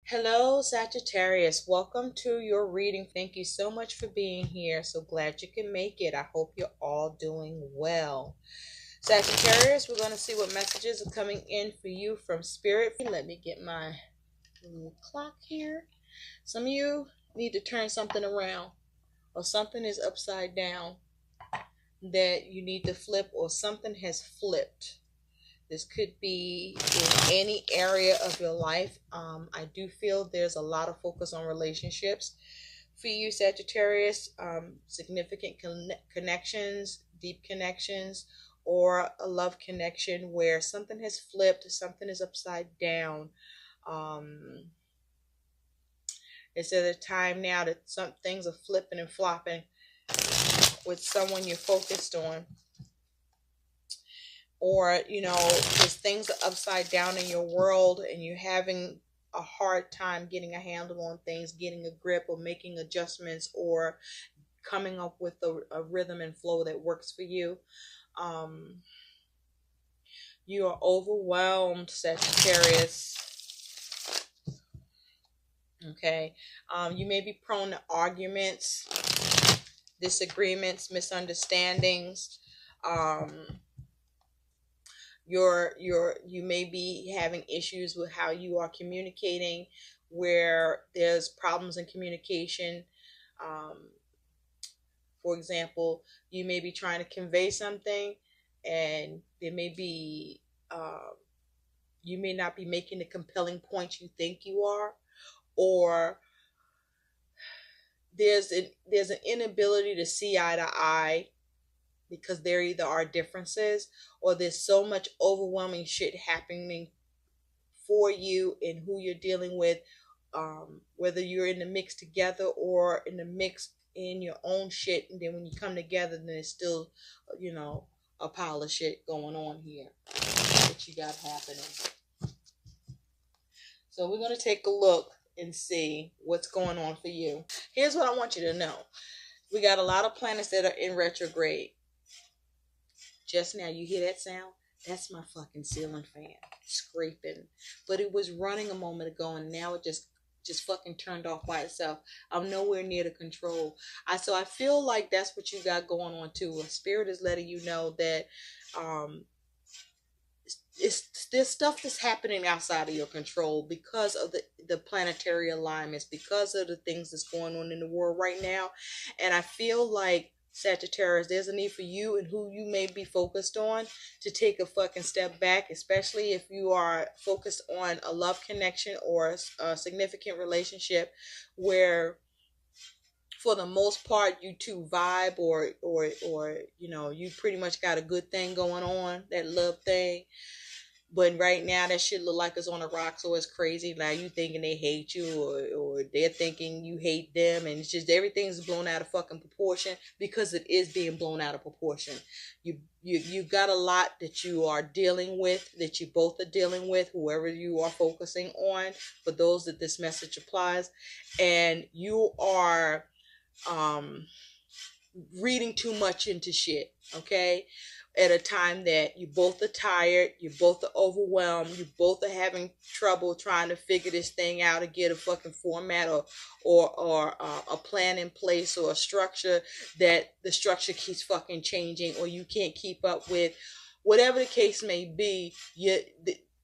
Hello, Sagittarius. Welcome to your reading. Thank you so much for being here. So glad you can make it. I hope you're all doing well. Sagittarius, we're going to see what messages are coming in for you from Spirit. Let me get my little clock here. Some of you need to turn something around, or something is upside down that you need to flip, or something has flipped. This could be in any area of your life. I do feel there's a lot of focus on relationships for you, Sagittarius. Significant connections, deep connections, or a love connection where something has flipped, something is upside down. It's at a time now that some things are flipping and flopping with someone you're focused on. Or, just things are upside down in your world and you're having a hard time getting a handle on things, getting a grip, or making adjustments, or coming up with a rhythm and flow that works for you. You are overwhelmed, Sagittarius. Okay. You may be prone to arguments, disagreements, misunderstandings. You may be having issues with how you are communicating, where there's problems in communication. For example, you may be trying to convey something, and there may be you may not be making the compelling point you think you are, or there's an inability to see eye to eye, because there either are differences or there's so much overwhelming shit happening for you and who you're dealing with, whether you're in the mix together or in the mix in your own shit, and then when you come together, then it's still, a pile of shit going on here that you got happening. So we're going to take a look and see what's going on for you. Here's what I want you to know. We got a lot of planets that are in retrograde. Just now, you hear that sound? That's my fucking ceiling fan scraping. But it was running a moment ago, and now it just fucking turned off by itself. I'm nowhere near the control. So I feel like that's what you got going on too. Spirit is letting you know that there's stuff that's happening outside of your control because of the planetary alignments, because of the things that's going on in the world right now. And I feel like, Sagittarius, there's a need for you and who you may be focused on to take a fucking step back, especially if you are focused on a love connection or a significant relationship where, for the most part, you two vibe, or you pretty much got a good thing going on, that love thing. But right now, that shit look like it's on the rocks, or it's crazy. Now you thinking they hate you, or they're thinking you hate them, and it's just everything's blown out of fucking proportion, because it is being blown out of proportion. You got a lot that you are dealing with, that you both are dealing with, whoever you are focusing on, for those that this message applies, and you are reading too much into shit, okay? At a time that you both are tired, you both are overwhelmed, you both are having trouble trying to figure this thing out, or get a fucking format or a plan in place, or a structure that the structure keeps fucking changing, or you can't keep up with. Whatever the case may be,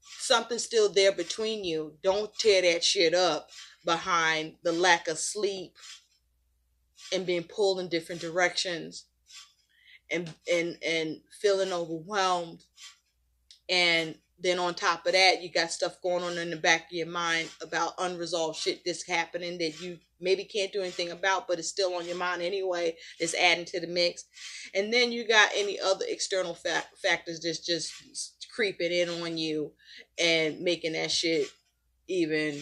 something's still there between you. Don't tear that shit up behind the lack of sleep and being pulled in different directions, and feeling overwhelmed. And then on top of that, you got stuff going on in the back of your mind about unresolved shit that's happening that you maybe can't do anything about, but it's still on your mind anyway. It's adding to the mix. And then you got any other external factors that's just creeping in on you and making that shit even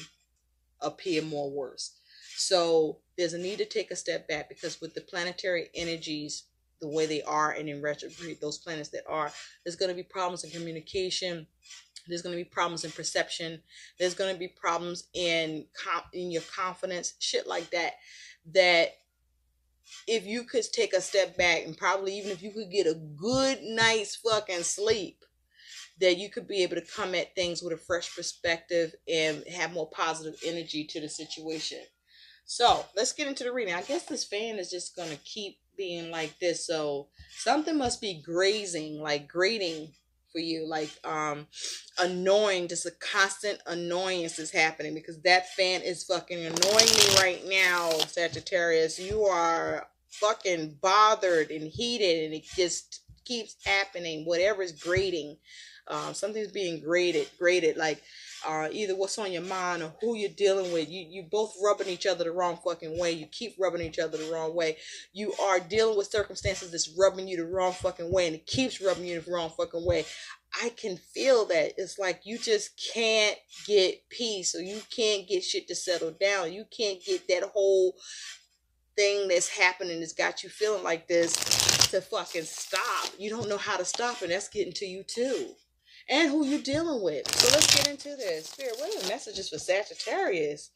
appear more worse. So there's a need to take a step back, because with the planetary energies the way they are, and in retrograde, those planets that are, there's going to be problems in communication. There's going to be problems in perception. There's going to be problems in your confidence, shit like that. That if you could take a step back, and probably even if you could get a good night's fucking sleep, that you could be able to come at things with a fresh perspective and have more positive energy to the situation. So let's get into the reading. I guess this fan is just gonna keep being like this. So something must be grazing, like grating for you, like annoying. Just a constant annoyance is happening because that fan is fucking annoying me right now, Sagittarius. You are fucking bothered and heated, and it just keeps happening. Whatever is grating, something's being graded like either what's on your mind or who you're dealing with. You both rubbing each other the wrong fucking way. You keep rubbing each other the wrong way. You are dealing with circumstances that's rubbing you the wrong fucking way, and it keeps rubbing you the wrong fucking way. I can feel that. It's like you just can't get peace, or you can't get shit to settle down. You can't get that whole thing that's happening that's got you feeling like this to fucking stop. You don't know how to stop, and that's getting to you too. And who you're dealing with. So let's get into this. Spirit, what are the messages for Sagittarius?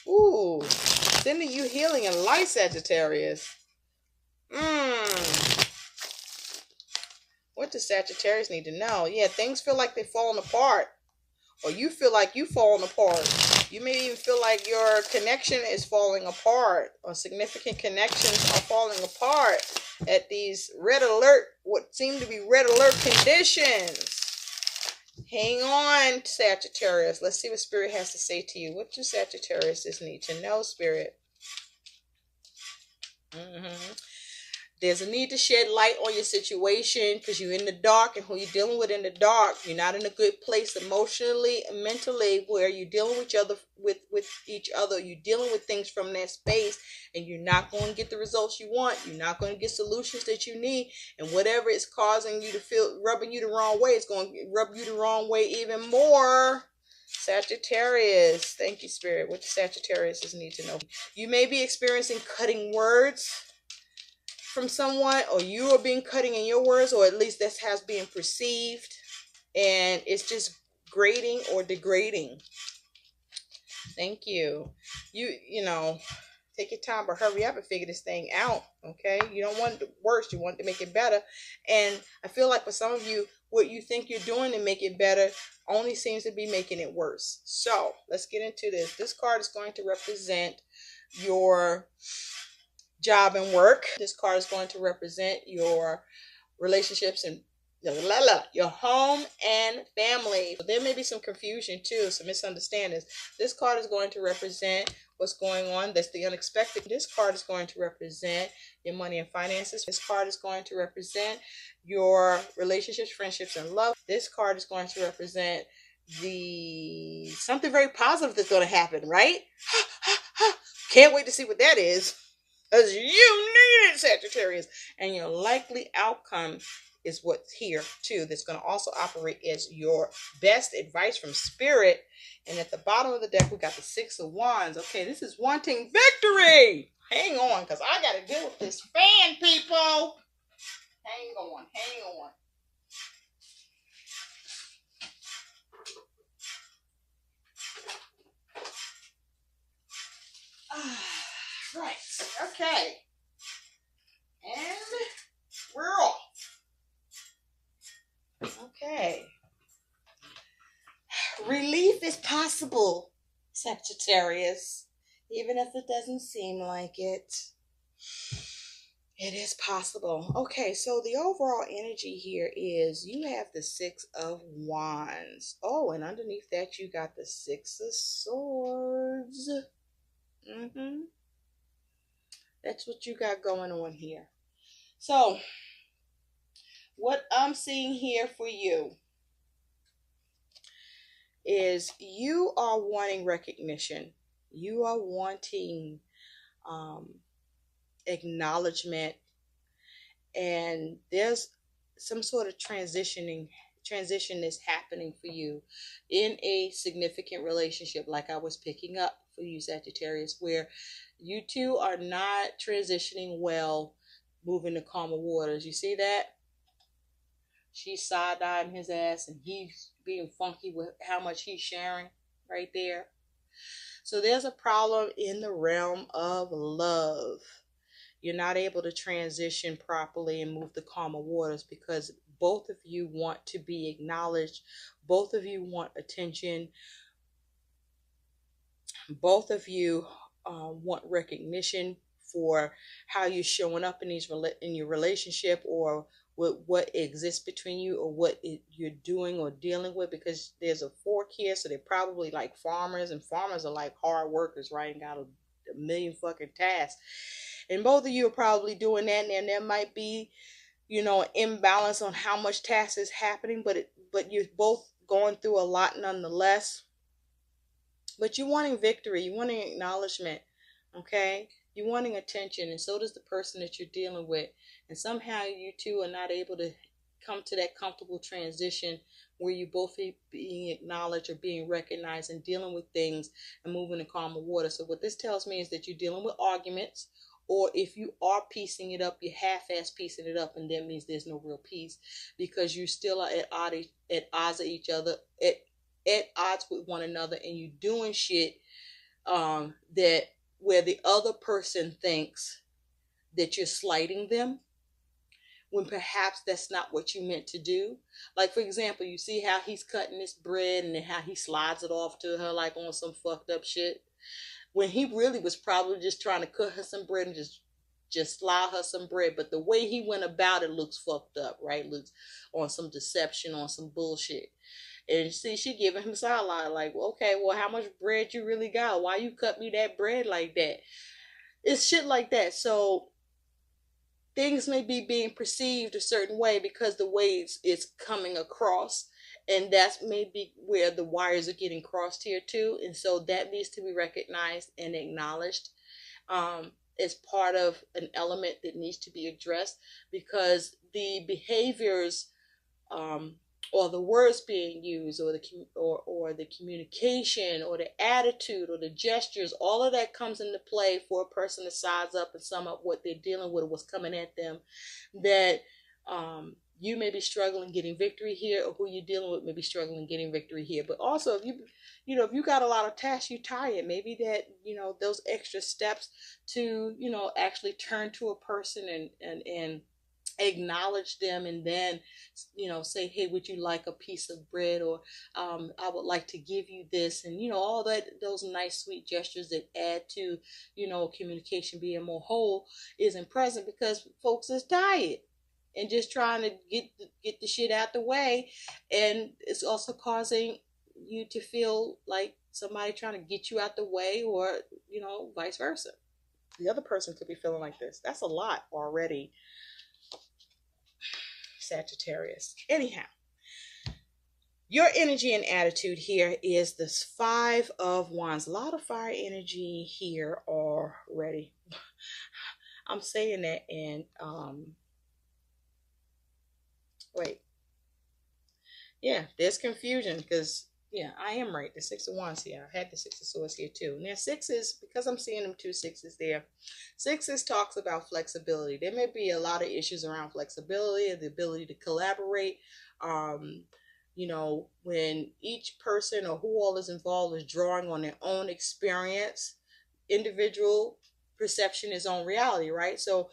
Ooh, sending you healing and light, Sagittarius. What does Sagittarius need to know? Yeah, things feel like they're falling apart. Or you feel like you're falling apart. You may even feel like your connection is falling apart. Or significant connections are falling apart at these red alert, what seem to be red alert conditions. Hang on, Sagittarius. Let's see what Spirit has to say to you. What do Sagittarius need to know, Spirit? There's a need to shed light on your situation because you're in the dark, and who you're dealing with in the dark, you're not in a good place emotionally and mentally, where you're dealing with each other. You're dealing with things from that space, and you're not going to get the results you want. You're not going to get solutions that you need, and whatever is causing you to feel rubbing you the wrong way, it's going to rub you the wrong way even more. Sagittarius, thank you, Spirit. What the Sagittarius need to know? You may be experiencing cutting words from someone, or you are being cutting in your words, or at least that's how it's being perceived, and it's just grating or degrading. Thank you. You know, take your time, but hurry up and figure this thing out. Okay, you don't want the worst, you want to make it better. And I feel like for some of you, what you think you're doing to make it better only seems to be making it worse. So let's get into this. This card is going to represent your job and work. This card is going to represent your relationships and your home and family. There may be some confusion too, some misunderstandings. This card is going to represent what's going on. That's the unexpected. This card is going to represent your money and finances. This card is going to represent your relationships, friendships, and love. This card is going to represent something very positive that's going to happen, right? Can't wait to see what that is. Because you need it, Sagittarius. And your likely outcome is what's here, too. That's going to also operate as your best advice from Spirit. And at the bottom of the deck, we got the Six of Wands. Okay, this is wanting victory. Hang on, because I got to deal with this fan, people. Hang on, hang on. Right, okay. And we're off. Okay. Relief is possible, Sagittarius. Even if it doesn't seem like it, it is possible. Okay, so the overall energy here is you have the Six of Wands. Oh, and underneath that you got the Six of Swords. That's what you got going on here. So, what I'm seeing here for you is you are wanting recognition. You are wanting acknowledgement, and there's some sort of transition is happening for you in a significant relationship, like I was picking up for you, Sagittarius, where you two are not transitioning well, moving to calmer waters. You see that? She's side-eyeing his ass, and he's being funky with how much he's sharing right there. So there's a problem in the realm of love. You're not able to transition properly and move the calmer waters because both of you want to be acknowledged. Both of you want attention. Both of you want recognition for how you're showing up in in your relationship, or what exists between you, or you're doing or dealing with, because there's a fork here. So they're probably like farmers, and farmers are like hard workers, right? And got a million fucking tasks. And both of you are probably doing that, and there might be, an imbalance on how much task is happening, but you're both going through a lot nonetheless. But you're wanting victory, you're wanting acknowledgement, okay? You're wanting attention, and so does the person that you're dealing with. And somehow you two are not able to come to that comfortable transition where you both being acknowledged or being recognized and dealing with things and moving in calmer water. So what this tells me is that you're dealing with arguments, or if you are piecing it up, you're half-ass piecing it up, and that means there's no real peace, because you still are at odds with each other, at odds with one another, and you doing shit that where the other person thinks that you're slighting them, when perhaps that's not what you meant to do. Like, for example, you see how he's cutting this bread and then how he slides it off to her like on some fucked up shit, when he really was probably just trying to cut her some bread and just slide her some bread. But the way he went about it looks fucked up, right? Looks on some deception, on some bullshit. And see, she giving him sideline like, okay, well, how much bread you really got? Why you cut me that bread like that? It's shit like that. So things may be being perceived a certain way because the way it's coming across. And that's maybe where the wires are getting crossed here too. And so that needs to be recognized and acknowledged as part of an element that needs to be addressed, because the behaviors or the words being used, or the communication, or the attitude, or the gestures, all of that comes into play for a person to size up and sum up what they're dealing with, or what's coming at them. That you may be struggling getting victory here, or who you're dealing with may be struggling getting victory here. But also, if you got a lot of tasks, you tired, maybe that those extra steps to actually turn to a person and acknowledge them, and then say, hey, would you like a piece of bread, or I would like to give you this, and all those nice sweet gestures that add to communication being more whole isn't present, because folks is tired and just trying to get the shit out the way. And it's also causing you to feel like somebody trying to get you out the way, or vice versa. The other person could be feeling like this. That's a lot already, Sagittarius. Anyhow, your energy and attitude here is this 5 of Wands. A lot of fire energy here already. I'm saying that, and wait, yeah, there's confusion, because I am right. The 6 of Wands here. I had the 6 of Swords here too. Now 6s, because I'm seeing them 2 6s there. 6s talks about flexibility. There may be a lot of issues around flexibility and the ability to collaborate. When each person or who all is involved is drawing on their own experience, individual perception is on reality, right? So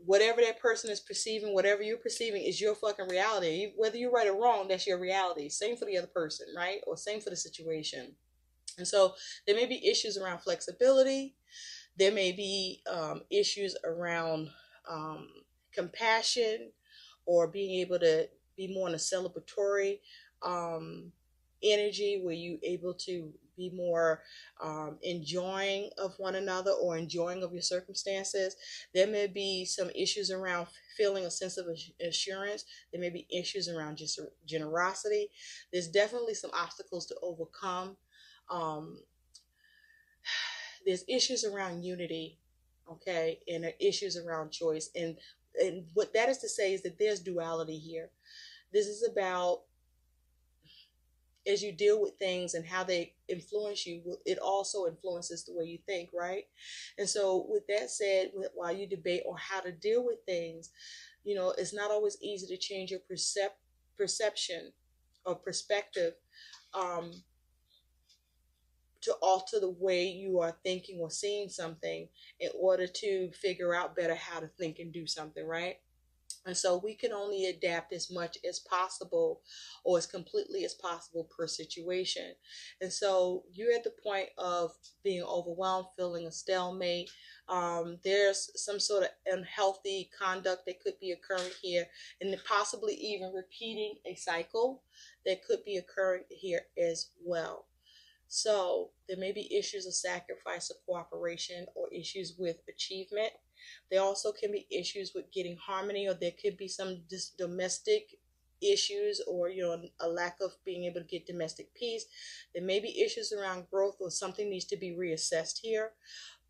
whatever that person is perceiving, whatever you're perceiving, is your fucking reality. Whether you're right or wrong, that's your reality. Same for the other person, right? Or same for the situation. And so there may be issues around flexibility. There may be issues around compassion, or being able to be more in a celebratory energy, where you're able to be more enjoying of one another, or enjoying of your circumstances. There may be some issues around feeling a sense of assurance. There may be issues around just generosity. There's definitely some obstacles to overcome. There's issues around unity, okay, and issues around choice. And what that is to say is that there's duality here. This is about, as you deal with things and how they influence you, it also influences the way you think, right? And so with that said, while you debate on how to deal with things, it's not always easy to change your perception or perspective to alter the way you are thinking or seeing something, in order to figure out better how to think and do something, right? And so we can only adapt as much as possible or as completely as possible per situation. And so you're at the point of being overwhelmed, feeling a stalemate. There's some sort of unhealthy conduct that could be occurring here, and possibly even repeating a cycle that could be occurring here as well. So there may be issues of sacrifice or cooperation, or issues with achievement. There also can be issues with getting harmony, or there could be some domestic issues, or a lack of being able to get domestic peace. There may be issues around growth, or something needs to be reassessed here.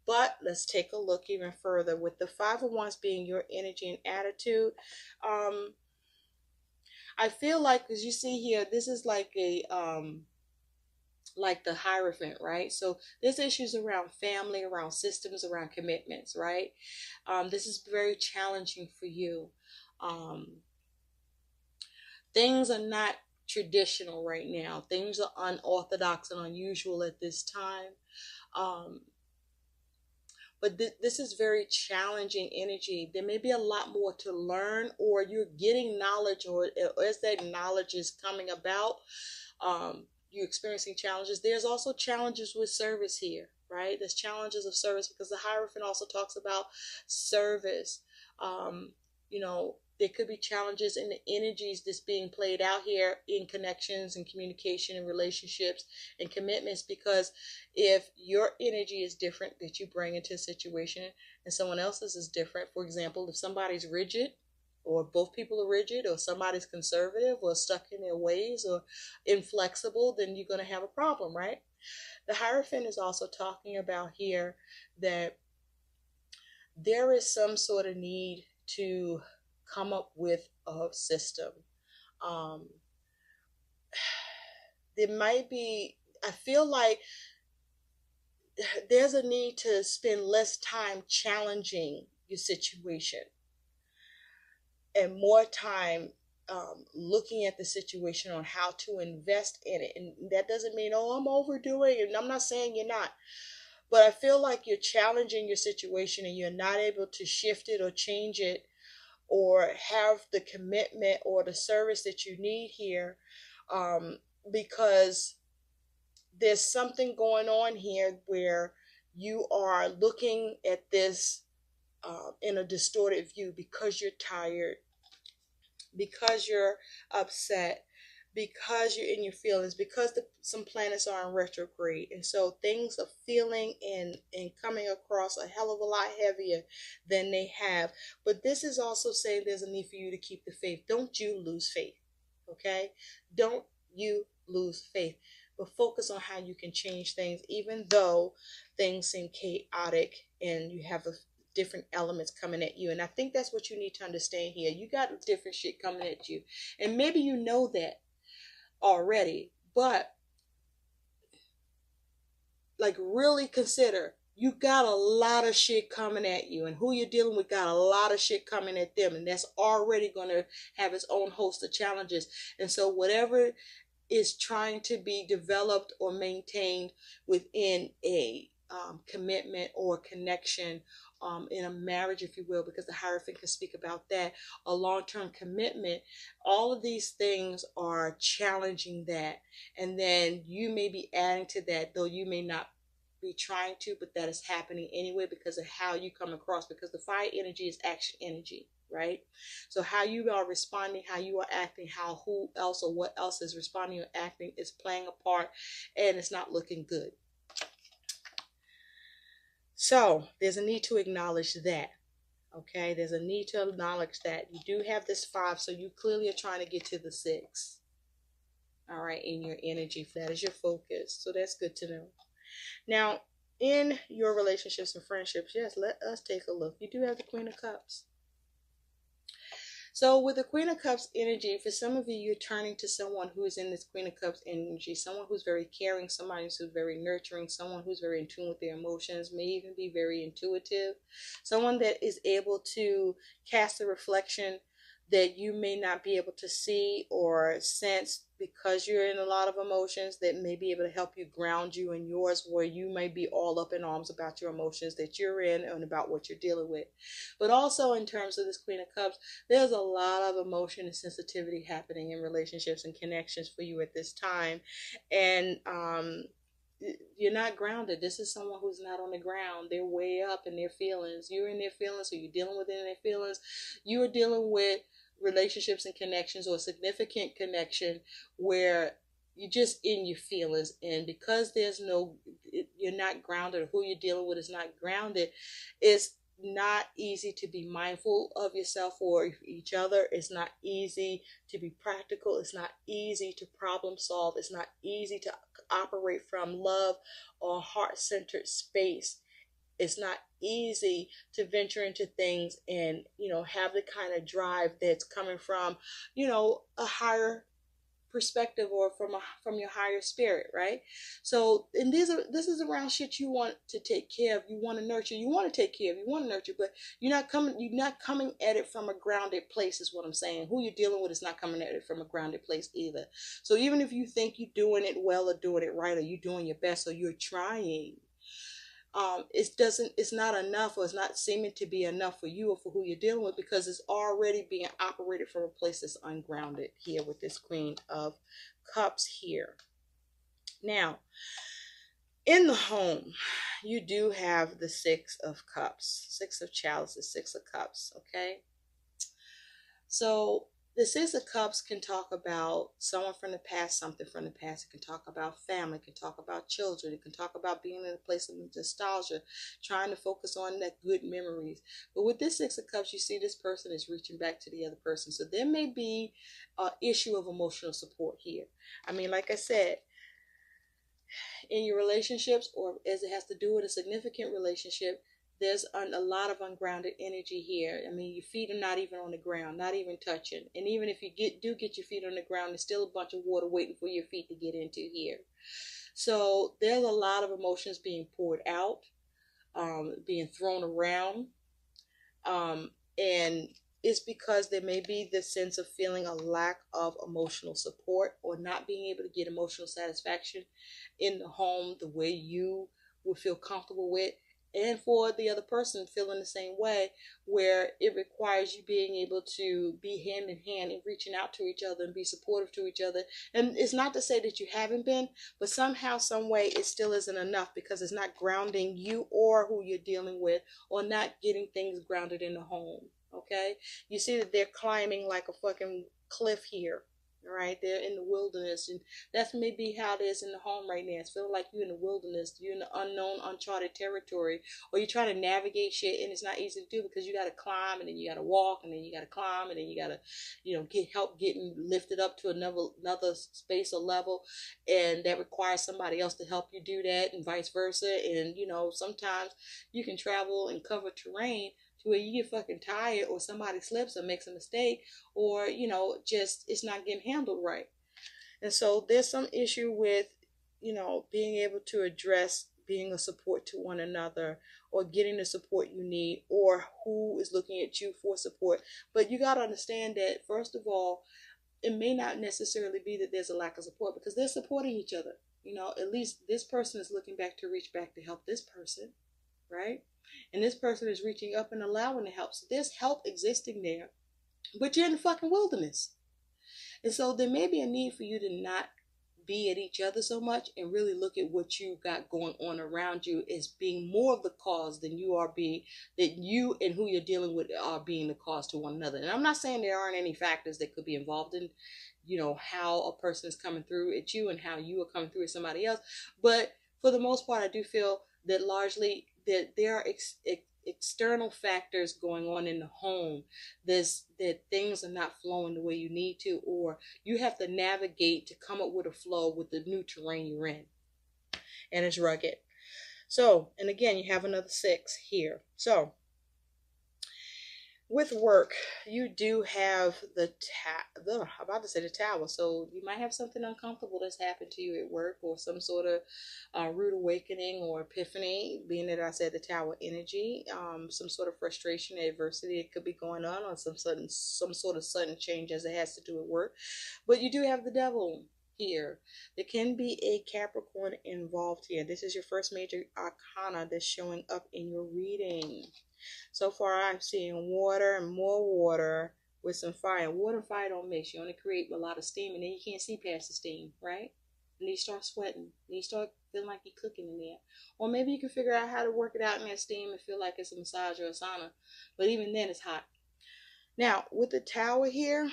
But let's take a look even further with the Five of Wands being your energy and attitude. I feel like, as you see here, this is like a like the Hierophant, right? So there's issues around family, around systems, around commitments, right? This is very challenging for you. Things are not traditional right now. Things are unorthodox and unusual at this time. But this is very challenging energy. There may be a lot more to learn, or you're getting knowledge, or as that knowledge is coming about, you're experiencing challenges. There's also challenges with service here, right? There's challenges of service, because the Hierophant also talks about service. There could be challenges in the energies that's being played out here in connections and communication and relationships and commitments, because if your energy is different that you bring into a situation and someone else's is different, for example, if somebody's rigid, or both people are rigid, or somebody's conservative or stuck in their ways or inflexible, then you're going to have a problem, right? The Hierophant is also talking about here that there is some sort of need to come up with a system. There might be, I feel like there's a need to spend less time challenging your situation and more time looking at the situation on how to invest in it. And that doesn't mean, oh, I'm overdoing it. And I'm not saying you're not. But I feel like you're challenging your situation and you're not able to shift it or change it, or have the commitment or the service that you need here, because there's something going on here where you are looking at this in a distorted view, because you're tired, because you're upset, because you're in your feelings, because some planets are in retrograde. And so things are feeling and coming across a hell of a lot heavier than they have. But this is also saying there's a need for you to keep the faith. Don't you lose faith, okay? Don't you lose faith. But focus on how you can change things, even though things seem chaotic and you have different elements coming at you. And I think that's what you need to understand here. You got different shit coming at you. And maybe you know that already, but like really consider, you got a lot of shit coming at you, and who you're dealing with got a lot of shit coming at them, and that's already going to have its own host of challenges. And so whatever is trying to be developed or maintained within a commitment or connection, in a marriage, if you will, because the Hierophant can speak about that, a long-term commitment, all of these things are challenging that. And then you may be adding to that, though you may not be trying to, but that is happening anyway because of how you come across, because the fire energy is action energy, right? So how you are responding, how you are acting, how who else or what else is responding or acting is playing a part, and it's not looking good. So there's a need to acknowledge that. Okay, there's a need to acknowledge that you do have this 5, so you clearly are trying to get to the 6. All right, in your energy, if that is your focus. So that's good to know. Now, in your relationships and friendships, yes, let us take a look. You do have the Queen of Cups. So with the Queen of Cups energy, for some of you, you're turning to someone who is in this Queen of Cups energy, someone who's very caring, somebody who's very nurturing, someone who's very in tune with their emotions, may even be very intuitive, someone that is able to cast a reflection that you may not be able to see or sense because you're in a lot of emotions that may be able to help you ground you in yours, where you may be all up in arms about your emotions that you're in and about what you're dealing with. But also in terms of this Queen of Cups, there's a lot of emotion and sensitivity happening in relationships and connections for you at this time. And you're not grounded. This is someone who's not on the ground. They're way up in their feelings. You're in their feelings, so you're dealing with it in their feelings. You're dealing with relationships and connections, or a significant connection where you're just in your feelings, and because you're not grounded, or who you're dealing with is not grounded, it's not easy to be mindful of yourself or each other. It's not easy to be practical. It's not easy to problem solve. It's not easy to operate from love or heart-centered space. It's not easy to venture into things and, have the kind of drive that's coming from, a higher perspective, or from your higher spirit, right? So, and this is around shit you want to take care of, you want to nurture, you want to take care of, you want to nurture, but you're not coming at it from a grounded place, is what I'm saying. Who you're dealing with is not coming at it from a grounded place either. So even if you think you're doing it well, or doing it right, or you're doing your best, or you're trying, it's not enough, or it's not seeming to be enough for you or for who you're dealing with, because it's already being operated from a place that's ungrounded here with this Queen of Cups here. Now, in the home, you do have the Six of Cups, Six of Chalices, Six of Cups, okay? So the Six of Cups can talk about someone from the past, something from the past. It can talk about family. It can talk about children. It can talk about being in a place of nostalgia, trying to focus on that good memories. But with this Six of Cups, you see this person is reaching back to the other person. So there may be an issue of emotional support here. I mean, like I said, in your relationships, or as it has to do with a significant relationship, there's a lot of ungrounded energy here. I mean, your feet are not even on the ground, not even touching. And even if you do get your feet on the ground, there's still a bunch of water waiting for your feet to get into here. So there's a lot of emotions being poured out, being thrown around. And it's because there may be this sense of feeling a lack of emotional support, or not being able to get emotional satisfaction in the home the way you would feel comfortable with. And for the other person feeling the same way, where it requires you being able to be hand in hand and reaching out to each other and be supportive to each other. And it's not to say that you haven't been, but somehow, some way, it still isn't enough, because it's not grounding you or who you're dealing with, or not getting things grounded in the home. Okay? You see that they're climbing like a fucking cliff here. Right, they're in the wilderness, and that's maybe how it is in the home right now. It's feeling like you're in the wilderness, you're in the unknown, uncharted territory, or you're trying to navigate shit, and it's not easy to do, because you got to climb, and then you got to walk, and then you got to climb, and then you got to, get help getting lifted up to another space or level, and that requires somebody else to help you do that, and vice versa. And sometimes you can travel and cover terrain to where you get fucking tired, or somebody slips or makes a mistake, or just it's not getting handled right. And so there's some issue with being able to address being a support to one another, or getting the support you need, or who is looking at you for support. But you got to understand that, first of all, it may not necessarily be that there's a lack of support, because they're supporting each other. At least this person is looking back to reach back to help this person, right? And this person is reaching up and allowing the help. So there's help existing there, but you're in the fucking wilderness. And so there may be a need for you to not be at each other so much, and really look at what you got going on around you as being more of the cause than you are being, that you and who you're dealing with are being the cause to one another. And I'm not saying there aren't any factors that could be involved in, how a person is coming through at you and how you are coming through at somebody else. But for the most part, I do feel that largely that there are external factors going on in the home, that things are not flowing the way you need to, or you have to navigate to come up with a flow with the new terrain you're in, and it's rugged. So, and again, you have another 6 here. So With work, you do have I'm about to say the tower. So you might have something uncomfortable that's happened to you at work, or some sort of rude awakening or epiphany. Being that I said the tower energy, some sort of frustration, adversity that could be going on, or some sort of sudden change as it has to do with work. But you do have the devil here. There can be a Capricorn involved here. This is your first major arcana that's showing up in your reading. So far, I'm seeing water and more water with some fire. Water and fire don't mix. You only create a lot of steam, and then you can't see past the steam, right? And then you start sweating. And you start feeling like you're cooking in there. Or maybe you can figure out how to work it out in that steam and feel like it's a massage or a sauna. But even then, it's hot. Now, with the tower here,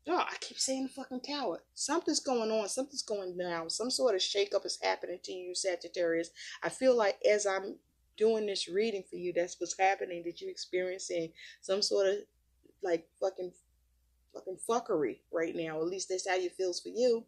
oh, I keep saying the fucking tower. Something's going on. Something's going down. Some sort of shakeup is happening to you, Sagittarius. I feel like as I'm doing this reading for you, that's what's happening, that you're experiencing some sort of like fucking fuckery right now. At least that's how it feels for you.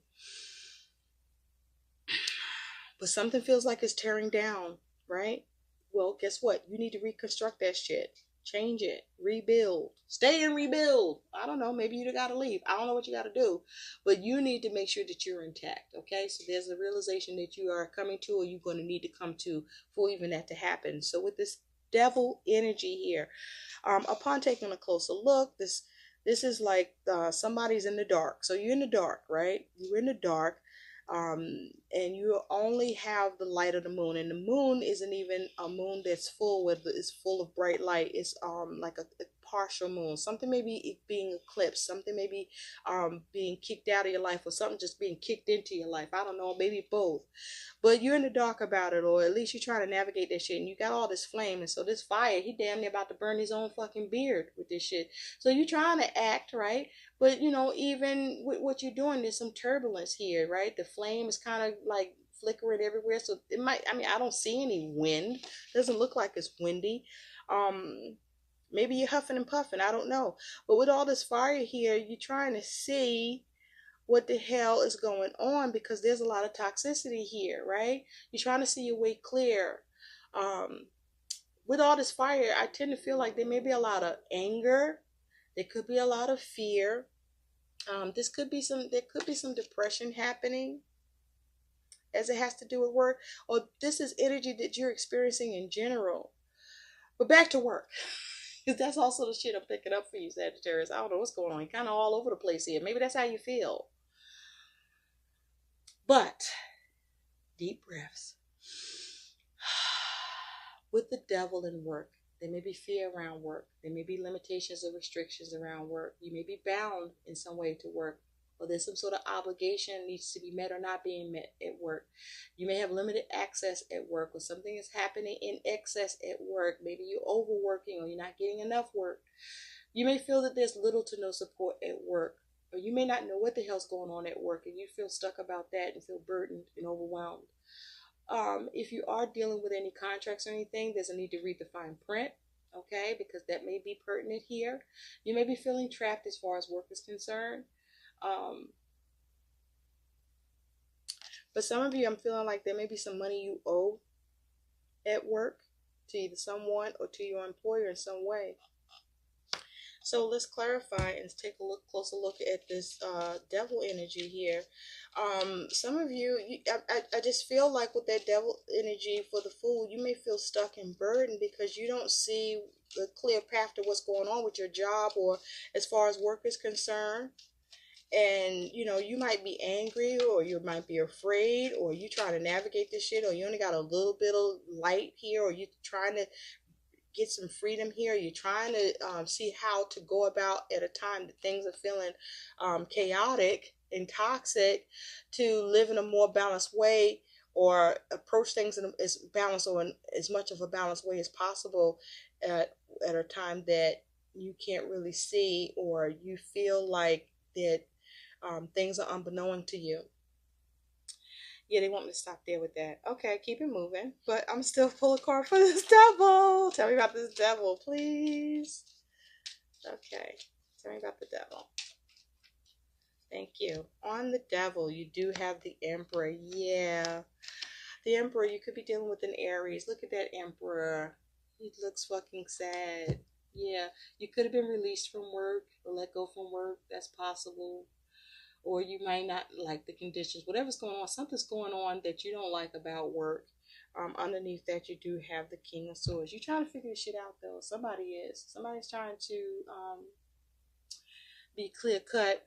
But something feels like it's tearing down, right? Well, guess what? You need to reconstruct that shit. Change it. Rebuild. Stay and rebuild. I don't know. Maybe you gotta leave. I don't know what you gotta do. But you need to make sure that you're intact. Okay? So there's a realization that you are coming to, or you're going to need to come to, for even that to happen. So with this devil energy here, upon taking a closer look, this is like somebody's in the dark. So you're in the dark, right? You're in the dark. And you only have the light of the moon, and the moon isn't even a moon that's full with, it's full of bright light. It's like a partial moon. Something may be being eclipsed, something may be being kicked out of your life, or something just being kicked into your life. I don't know, maybe both. But you're in the dark about it, or at least you're trying to navigate that shit, and you got all this flame, and so this fire, he damn near about to burn his own fucking beard with this shit. So you're trying to act right, but you know, even with what you're doing, there's some turbulence here, right? The flame is kind of like flickering everywhere. So it might, I mean, I don't see any wind. It doesn't look like it's windy. Maybe you're huffing and puffing. I don't know. But with all this fire here, you're trying to see what the hell is going on, because there's a lot of toxicity here, right? You're trying to see your way clear. With all this fire, I tend to feel like there may be a lot of anger. There could be a lot of fear. There could be some depression happening as it has to do with work, or this is energy that you're experiencing in general. But back to work, because that's also the shit I'm picking up for you, Sagittarius. I don't know what's going on. You're kind of all over the place here. Maybe that's how you feel. But deep breaths. With the devil in work, there may be fear around work. There may be limitations or restrictions around work. You may be bound in some way to work, or there's some sort of obligation needs to be met or not being met at work. You may have limited access at work, or something is happening in excess at work. Maybe you're overworking, or you're not getting enough work. You may feel that there's little to no support at work, or you may not know what the hell's going on at work, and you feel stuck about that and feel burdened and overwhelmed. If you are dealing with any contracts or anything, there's a need to read the fine print, okay, because that may be pertinent here. You may be feeling trapped as far as work is concerned. But some of you, I'm feeling like there may be some money you owe at work to either someone or to your employer in some way. So let's clarify and take a closer look at this devil energy here. Some of you, I just feel like with that devil energy for the Fool, you may feel stuck and burdened because you don't see the clear path to what's going on with your job or as far as work is concerned. And you know, you might be angry, or you might be afraid, or you trying to navigate this shit, or you only got a little bit of light here, or you trying to get some freedom here. You're trying to see how to go about at a time that things are feeling chaotic and toxic, to live in a more balanced way, or approach things in as balanced or in as much of a balanced way as possible at a time that you can't really see, or you feel like that things are unbeknown to you. Yeah, they want me to stop there with that. Okay, keep it moving. But I'm still full of card for this devil. Tell me about this devil, please. Okay, tell me about the devil. Thank you. On the devil, you do have the Emperor. Yeah, the Emperor, you could be dealing with an Aries. Look at that Emperor. He looks fucking sad. Yeah, you could have been released from work or let go from work. That's possible. Or you might not like the conditions. Whatever's going on, something's going on that you don't like about work. Underneath that, you do have the King of Swords. You're trying to figure this shit out, though. Somebody is. Somebody's trying to be clear cut.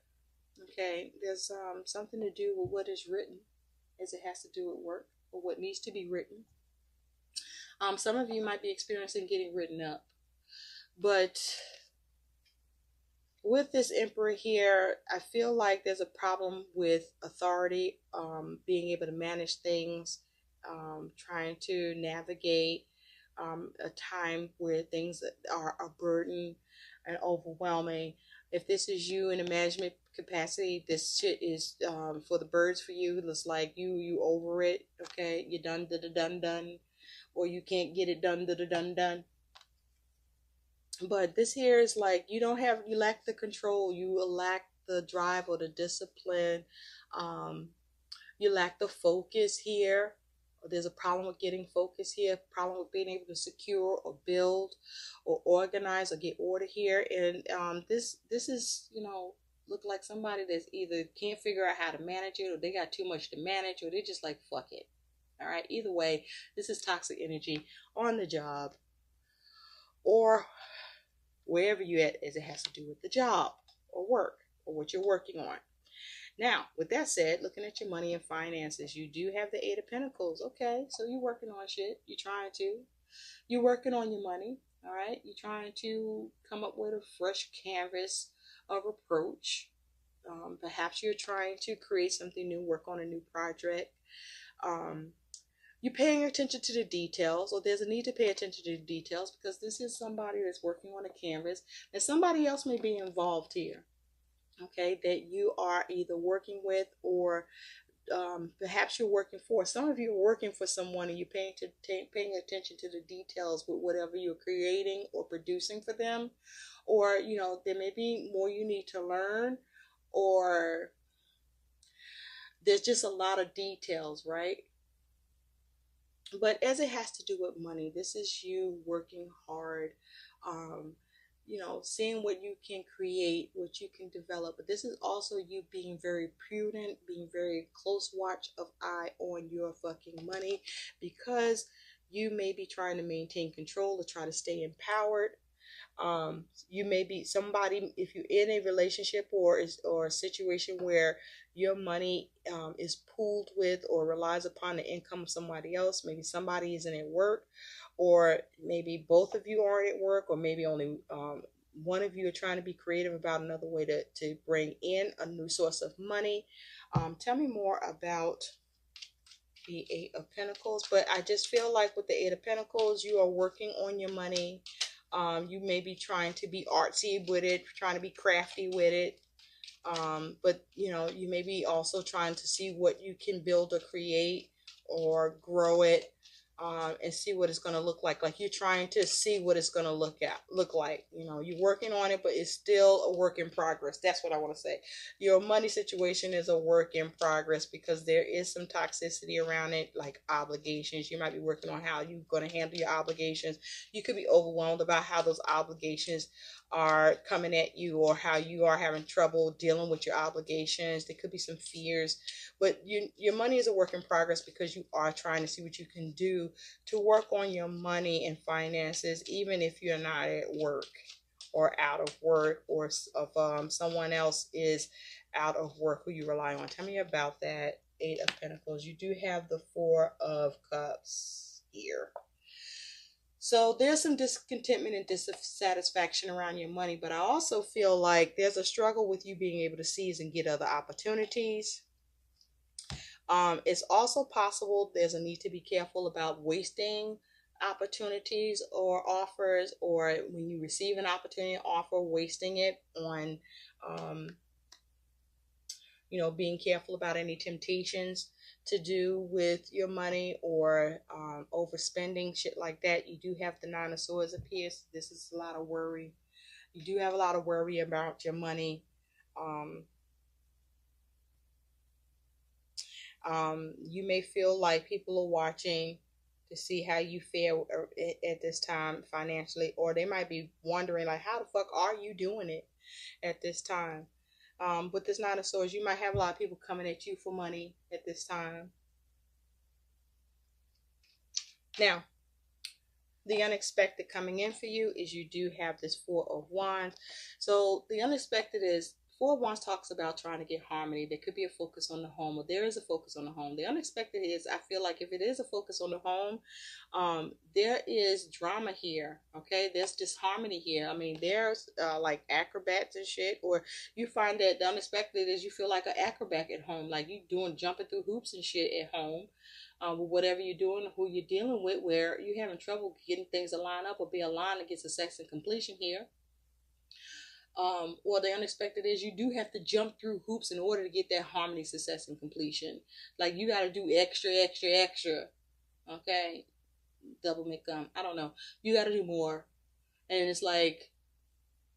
Okay, there's something to do with what is written, as it has to do with work or what needs to be written. Some of you might be experiencing getting written up, but with this Emperor here, I feel like there's a problem with authority, being able to manage things, trying to navigate a time where things are a burden and overwhelming. If this is you in a management capacity, this shit is for the birds for you. It's like you over it. Okay, you're done, done, or you can't get it done, done. But this here is like you lack the control, you lack the drive or the discipline, um, you lack the focus here. There's a problem with getting focus here, problem with being able to secure or build or organize or get order here. And this is, look like somebody that's either can't figure out how to manage it, or they got too much to manage, or they're just like, fuck it. All right, either way, this is toxic energy on the job or wherever you're at, as it has to do with the job or work or what you're working on. Now, with that said, looking at your money and finances, you do have the Eight of Pentacles. Okay, so you're working on shit. You're working on your money. All right, you're trying to come up with a fresh canvas of approach. Perhaps you're trying to create something new, work on a new project. You're paying attention to the details, or there's a need to pay attention to the details, because this is somebody that's working on a canvas, and somebody else may be involved here, okay, that you are either working with or perhaps you're working for. Some of you are working for someone and you're paying attention to the details with whatever you're creating or producing for them, or there may be more you need to learn, or there's just a lot of details, right? But as it has to do with money, this is you working hard, seeing what you can create, what you can develop. But this is also you being very prudent, being very close watch of eye on your fucking money, because you may be trying to maintain control or try to stay empowered. You may be somebody, if you're in a relationship or a situation where your money is pooled with or relies upon the income of somebody else. Maybe somebody isn't at work, or maybe both of you aren't at work, or maybe only one of you are trying to be creative about another way to bring in a new source of money. Tell me more about the Eight of Pentacles. But I just feel like with the Eight of Pentacles, you are working on your money. You may be trying to be artsy with it, trying to be crafty with it. But you may be also trying to see what you can build or create or grow it, and see what it's going to look like. Like you're trying to see what it's going to look like. You're working on it, but it's still a work in progress. That's what I want to say. Your money situation is a work in progress because there is some toxicity around it, like obligations. You might be working on how you're going to handle your obligations. You could be overwhelmed about how those obligations are coming at you, or how you are having trouble dealing with your obligations. There could be some fears, but your money is a work in progress because you are trying to see what you can do to work on your money and finances, even if you're not at work or out of work, or if someone else is out of work who you rely on. Tell me about that Eight of Pentacles. You do have the Four of Cups here. So there's some discontentment and dissatisfaction around your money, but I also feel like there's a struggle with you being able to seize and get other opportunities. It's also possible there's a need to be careful about wasting opportunities or offers, or when you receive an opportunity offer, wasting it on, being careful about any temptations to do with your money, or overspending, shit like that. You do have the Nine of Swords appear. This is a lot of worry. You do have a lot of worry about your money. You may feel like people are watching to to see how you fare at this time financially, or they might be wondering like, how the fuck are you doing it at this time? With this Nine of Swords, you might have a lot of people coming at you for money at this time. Now, the unexpected coming in for you is you do have this Four of Wands. So the unexpected is Four of Wands talks about trying to get harmony. There could be a focus on the home, or there is a focus on the home. The unexpected is, I feel like if it is a focus on the home, there is drama here. Okay, there's disharmony here. I mean, there's like acrobats and shit, or you find that the unexpected is you feel like an acrobat at home, like you jumping through hoops and shit at home. With whatever you're doing, who you're dealing with, where you're having trouble getting things to line up or be aligned against success and completion here. Or the unexpected is you do have to jump through hoops in order to get that harmony, success, and completion. Like you got to do extra, extra, extra. Okay? Double McGum. I don't know. You got to do more. And it's like,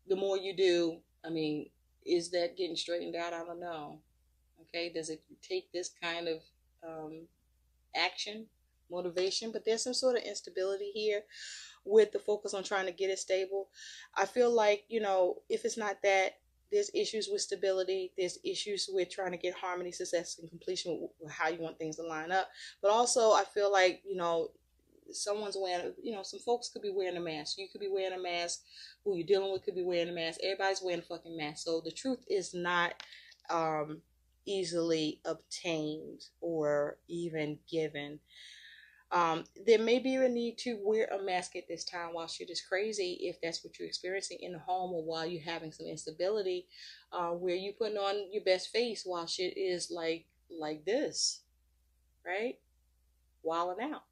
the more you do, I mean, is that getting straightened out? I don't know. Okay? Does it take this kind of action, motivation? But there's some sort of instability here with the focus on trying to get it stable. I feel like, you know, if it's not that, there's issues with stability, there's issues with trying to get harmony, success, and completion with how you want things to line up. But also I feel like, you know, someone's wearing, you know, some folks could be wearing a mask. You could be wearing a mask. Who you're dealing with could be wearing a mask. Everybody's wearing a fucking mask. So the truth is not easily obtained or even given. There may be a need to wear a mask at this time while shit is crazy, if that's what you're experiencing in the home, or while you're having some instability, where you putting on your best face while shit is like this, right? Wilding out.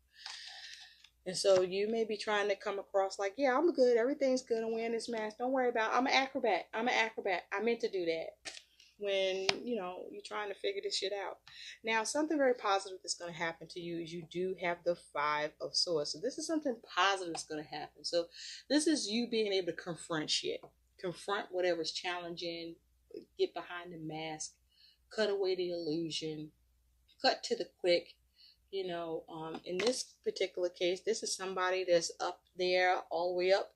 And so you may be trying to come across like, yeah, I'm good, everything's good, I'm wearing this mask, don't worry about it. I'm an acrobat. I meant to do that. When, you know, you're trying to figure this shit out. Now, something very positive that's going to happen to you is you do have the Five of Swords. So this is something positive that's going to happen. So this is you being able to confront shit. Confront whatever's challenging. Get behind the mask. Cut away the illusion. Cut to the quick. You know, in this particular case, this is somebody that's up there, all the way up.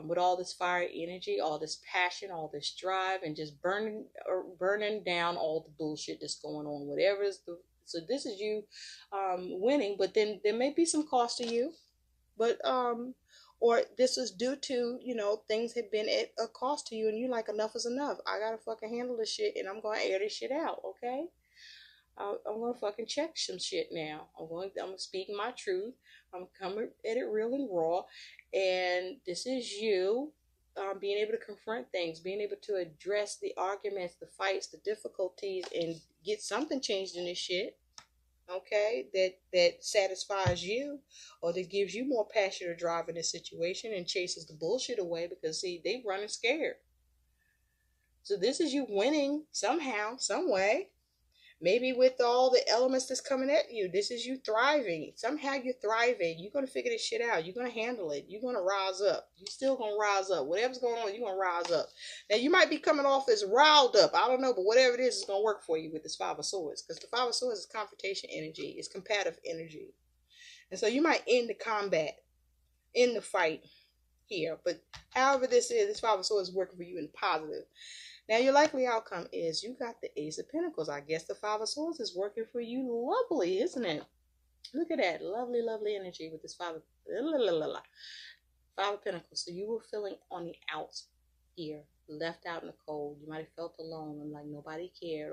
With all this fire energy, all this passion, all this drive, and just burning down all the bullshit that's going on. Whatever is the, so this is you winning, but then there may be some cost to you, but or this is due to, you know, things have been at a cost to you, and you like, enough is enough. I gotta fucking handle this shit, and I'm gonna air this shit out, okay? I'm gonna fucking check some shit now. I'm speaking my truth. I'm coming at it real and raw. And this is you being able to confront things, being able to address the arguments, the fights, the difficulties, and get something changed in this shit. Okay, that satisfies you, or that gives you more passion or drive in this situation and chases the bullshit away, because see, they running scared. So this is you winning somehow, some way. Maybe with all the elements that's coming at you, this is you thriving. Somehow you're thriving. You're going to figure this shit out. You're going to handle it. You're going to rise up. You're still going to rise up. Whatever's going on, you're going to rise up. Now, you might be coming off as riled up. I don't know, but whatever it is going to work for you with this Five of Swords. Because the Five of Swords is confrontation energy. It's combative energy. And so you might end the combat, end the fight here. But however this is, this Five of Swords is working for you in positive. Now, your likely outcome is you got the Ace of Pentacles. I guess the Five of Swords is working for you. Lovely, isn't it? Look at that. Lovely, lovely energy with this Five of Pentacles. So you were feeling on the outs here, left out in the cold. You might have felt alone and like nobody cared,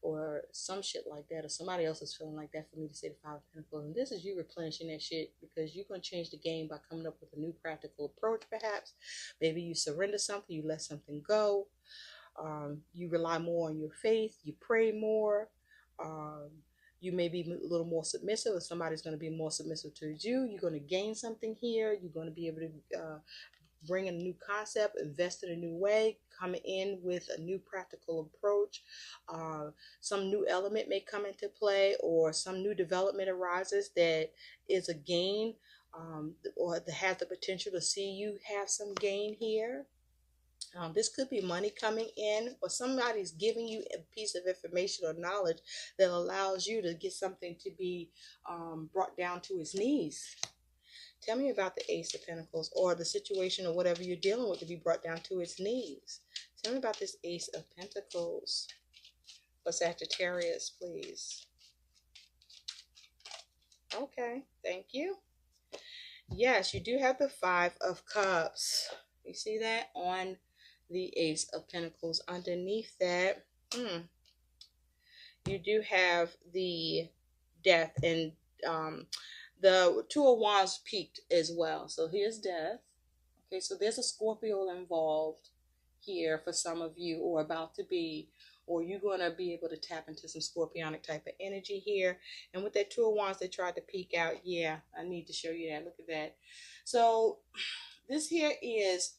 or some shit like that, or somebody else is feeling like that for me to say the Five of Pentacles. And this is you replenishing that shit, because you're going to change the game by coming up with a new practical approach, perhaps. Maybe you surrender something, you let something go. You rely more on your faith, you pray more. You may be a little more submissive, or somebody's going to be more submissive towards you. You're going to gain something here. You're going to be able to bring in a new concept, invest in a new way, come in with a new practical approach. Some new element may come into play, or some new development arises that is a gain, or that has the potential to see you have some gain here. This could be money coming in, or somebody's giving you a piece of information or knowledge that allows you to get something to be brought down to its knees. Tell me about the Ace of Pentacles, or the situation or whatever you're dealing with to be brought down to its knees. Tell me about this Ace of Pentacles for Sagittarius, please. Okay, thank you. Yes, you do have the Five of Cups. You see that on the Ace of Pentacles. Underneath that, you do have the Death, and the Two of Wands peaked as well. So here's Death. Okay, so there's a Scorpio involved here for some of you, or about to be, or you're going to be able to tap into some scorpionic type of energy here. And with that Two of Wands, they tried to peek out. Yeah, I need to show you that. Look at that. So this here is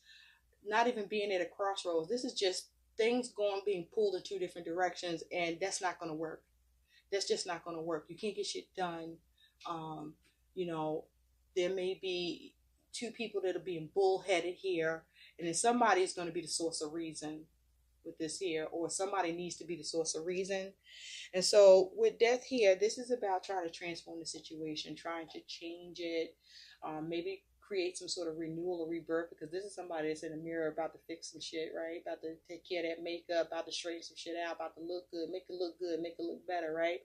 not even being at a crossroads. This is just things being pulled in two different directions, and that's not going to work. That's just not going to work. You can't get shit done. You know, there may be two people that are being bullheaded here, and then somebody is going to be the source of reason with this here, or somebody needs to be the source of reason. And so with Death here, this is about trying to transform the situation, trying to change it, maybe create some sort of renewal or rebirth, because this is somebody that's in the mirror about to fix some shit, right? About to take care of that makeup, about to straighten some shit out, about to look good, make it look good, make it look better, right?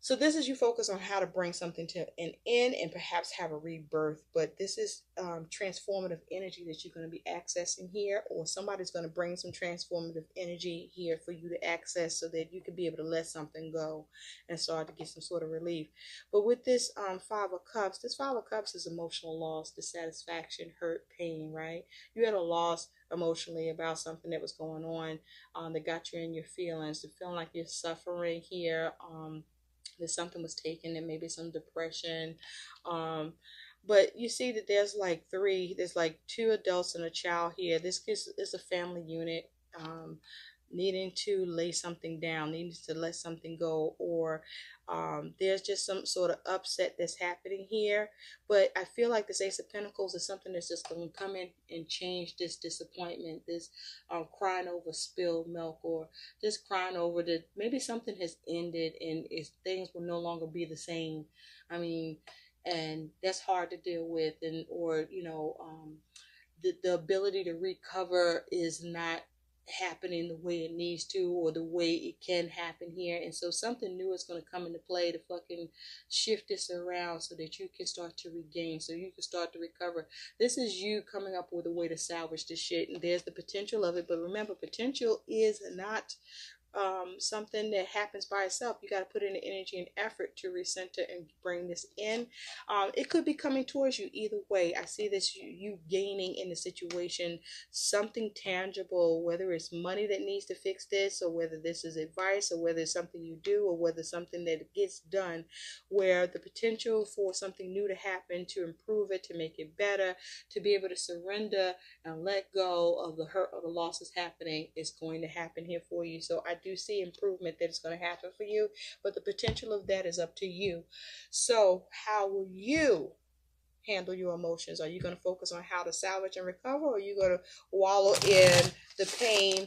So this is you focus on how to bring something to an end and perhaps have a rebirth. But this is transformative energy that you're going to be accessing here, or somebody's going to bring some transformative energy here for you to access so that you can be able to let something go and start to get some sort of relief. But with this Five of Cups, this Five of Cups is emotional loss, dissatisfaction, hurt, pain, right? You had a loss emotionally about something that was going on that got you in your feelings, to feeling like you're suffering here, that something was taken, and maybe some depression. But you see that there's like two adults and a child here. This is a family unit, needing to lay something down, needing to let something go, or there's just some sort of upset that's happening here. But I feel like this Ace of Pentacles is something that's just going to come in and change this disappointment, this crying over spilled milk, or just crying over that maybe something has ended and things will no longer be the same. I mean, and that's hard to deal with, and or the ability to recover is not happening the way it needs to, or the way it can happen here. And so something new is going to come into play to fucking shift this around so that you can start to regain, so you can start to recover. This is you coming up with a way to salvage this shit, and there's the potential of it. But remember, potential is not something that happens by itself. You got to put in the energy and effort to recenter and bring this in. It could be coming towards you either way. I see this you gaining in the situation something tangible, whether it's money that needs to fix this, or whether this is advice, or whether it's something you do, or whether it's something that gets done, where the potential for something new to happen, to improve it, to make it better, to be able to surrender and let go of the hurt or the losses happening is going to happen here for you. So I do see improvement that is going to happen for you, but the potential of that is up to you. So how will you handle your emotions? Are you going to focus on how to salvage and recover, or are you going to wallow in the pain?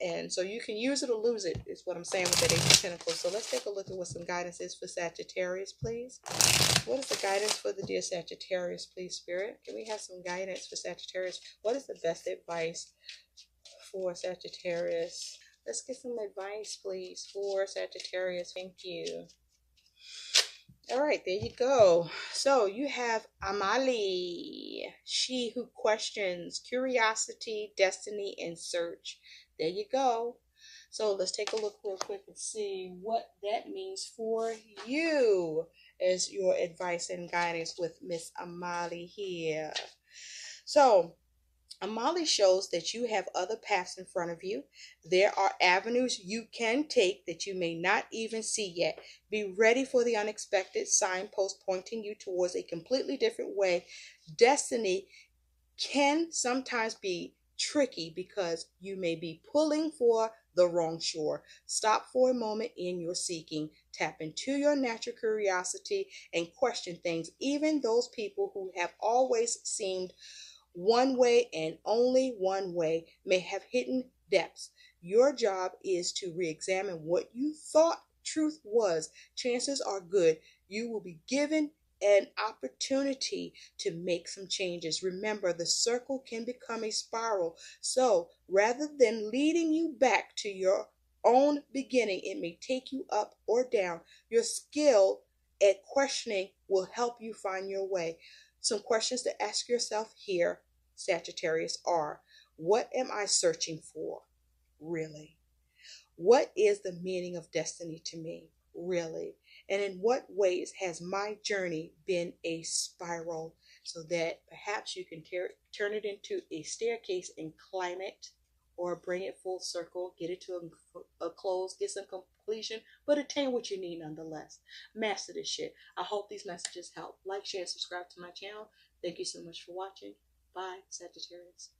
And so you can use it or lose it, is what I'm saying with that Ace of Pentacles. So let's take a look at what some guidance is for Sagittarius, please. What is the guidance for the dear Sagittarius, please, Spirit? Can we have some guidance for Sagittarius? What is the best advice for Sagittarius? Let's get some advice, please, for Sagittarius. Thank you. All right, there you go. So you have mAoney, she who questions, curiosity, destiny, and search. There you go. So let's take a look real quick and see what that means for you as your advice and guidance with Miss mAoney here. So mAoney shows that you have other paths in front of you. There are avenues you can take that you may not even see yet. Be ready for the unexpected, signpost pointing you towards a completely different way. Destiny can sometimes be tricky because you may be pulling for the wrong shore. Stop for a moment in your seeking. Tap into your natural curiosity and question things, even those people who have always seemed One way and only one way may have hidden depths. Your job is to re-examine what you thought truth was. Chances are good you will be given an opportunity to make some changes. Remember, the circle can become a spiral. So rather than leading you back to your own beginning, it may take you up or down. Your skill at questioning will help you find your way. Some questions to ask yourself here, Sagittarius, are: what am I searching for? Really? What is the meaning of destiny to me? Really? And in what ways has my journey been a spiral, so that perhaps you can turn it into a staircase and climb it, or bring it full circle, get it to a close, get some completion, but attain what you need nonetheless. Master this shit. I hope these messages help. Like, share, and subscribe to my channel. Thank you so much for watching. Bye, Sagittarius.